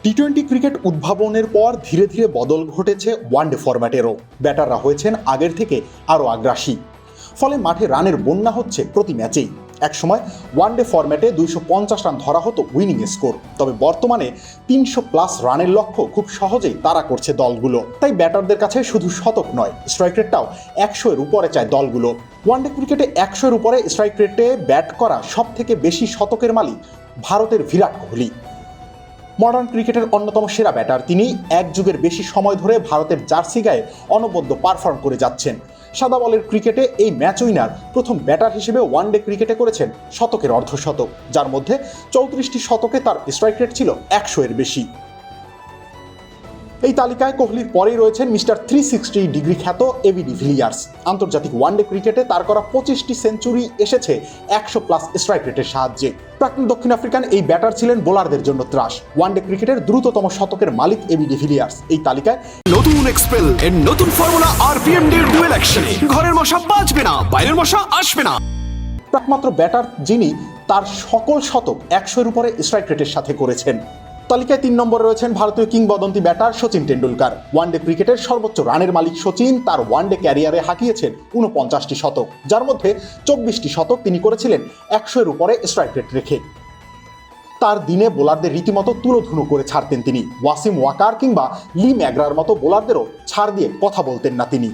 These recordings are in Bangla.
টি-20 ক্রিকেট উদ্ভাবনের পর ধীরে ধীরে বদল ঘটেছে ওয়ানডে ফরম্যাটেরও। ব্যাটাররা হয়েছেন আগের থেকে আরও আগ্রাসী, ফলে মাঠে রানের বন্যা হচ্ছে প্রতি ম্যাচেই। একসময় ওয়ানডে ফরম্যাটে 250 রান ধরা হতো উইনিং স্কোর, তবে বর্তমানে 300+ রানের লক্ষ্য খুব সহজেই তাড়া করছে দলগুলো। তাই ব্যাটারদের কাছে শুধু শতক নয়, স্ট্রাইক রেটটাও 100-এর উপরে চায় দলগুলো। ওয়ানডে ক্রিকেটে 100-এর উপরে স্ট্রাইক রেটে ব্যাট করা সব থেকে বেশি শতকের মালিক ভারতের বিরাট কোহলি। মডার্ন ক্রিকেটের অন্যতম সেরা ব্যাটার তিনি। এক যুগের বেশি সময় ধরে ভারতের জার্সি গায়ে অনবদ্য পারফর্ম করে যাচ্ছেন। সাদা বলের ক্রিকেটে এই ম্যাচ উইনার প্রথম ব্যাটার হিসেবে ওয়ানডে ক্রিকেটে করেছেন শতকের অর্ধশতক, যার মধ্যে 34টি শতকে তার স্ট্রাইক রেট ছিল 100-এর বেশি। এই তালিকায় কোহলির পরেই রয়েছেন মিস্টার 360 ডিগ্রি খ্যাত এবি ডিভিলিয়ার্স। আন্তর্জাতিক ওয়ানডে ক্রিকেটে তার করা 25টি সেঞ্চুরি এসেছে 100+ স্ট্রাইক রেটের সাহায্যে। প্রাক্তন দক্ষিণ আফ্রিকান এই ব্যাটার ছিলেন বোলারদের জন্য ত্রাস। ওয়ানডে ক্রিকেটের দ্রুততম শতকের মালিক এবি ডিভিলিয়ার্স। এই তালিকায় নতুন এক্সপেল এর নতুন ফর্মুলা আরপিএম এর ডুয়েল অ্যাকশনে ঘরের মশা বাঁচবে না, বাইরের মশা আসবে না। একমাত্র ব্যাটার যিনি তার সকল শতক 100-এর উপরে স্ট্রাইক রেটের সাথে করেছেন। তালিকায় 3 নম্বরে রয়েছেন ভারতীয় কিংবদন্তি ব্যাটার সচিন টেন্ডুলকার। ওয়ানডে ক্রিকেটের সর্বোচ্চ রানের মালিক সচিন তার ওয়ানডে ক্যারিয়ারে হাঁকিয়েছেন 49টি শতক, যার মধ্যে 24টি শতক তিনি করেছিলেন 100-এর উপরে স্ট্রাইক রেট রেখে। তার দিনে বোলারদের রীতিমতো তুলোধুনো করে ছাড়তেন তিনি। ওয়াসিম ওয়াকার কিংবা লি ম্যাগ্রার মতো বোলারদেরও ছাড় দিয়ে কথা বলতেন না তিনি।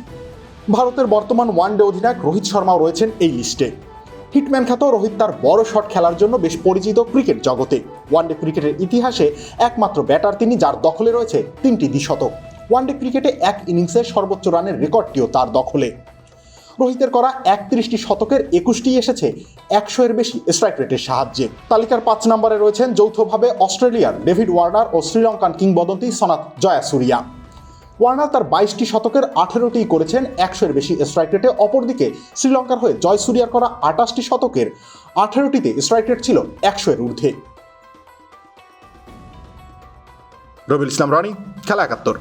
ভারতের বর্তমান ওয়ানডে অধিনায়ক রোহিত শর্মাও রয়েছেন এই লিস্টে। হিটম্যান খ্যাত রোহিত তার বড় শট খেলার জন্য বেশ পরিচিত ক্রিকেট জগতে। ওয়ানডে ক্রিকেটের ইতিহাসে একমাত্র ব্যাটার তিনি যার দখলে রয়েছে 3টি দ্বিশতক। ওয়ানডে ক্রিকেটে এক ইনিংসে সর্বোচ্চ রানের রেকর্ডটিও তার দখলে। রোহিতের করা 31টি শতকের 21টি এসেছে 100-এর বেশি স্ট্রাইক রেটের সাহায্যে। তালিকার 5 নম্বরে রয়েছেন যৌথভাবে অস্ট্রেলিয়ার ডেভিড ওয়ার্নার ও শ্রীলঙ্কান কিংবদন্তি সনাথ জয়াসুরিয়া। ওয়ার্নার তার 22টি শতকের 18টিই করেছেন 100-এর বেশি স্ট্রাইক রেটে। অপরদিকে শ্রীলঙ্কার হয়ে জয়সুরিয়ার করা 28টি শতকের 18টিতে স্ট্রাইক রেট ছিল 100-এর ঊর্ধ্বে। রবিউল ইসলাম রনি, খেলা 71।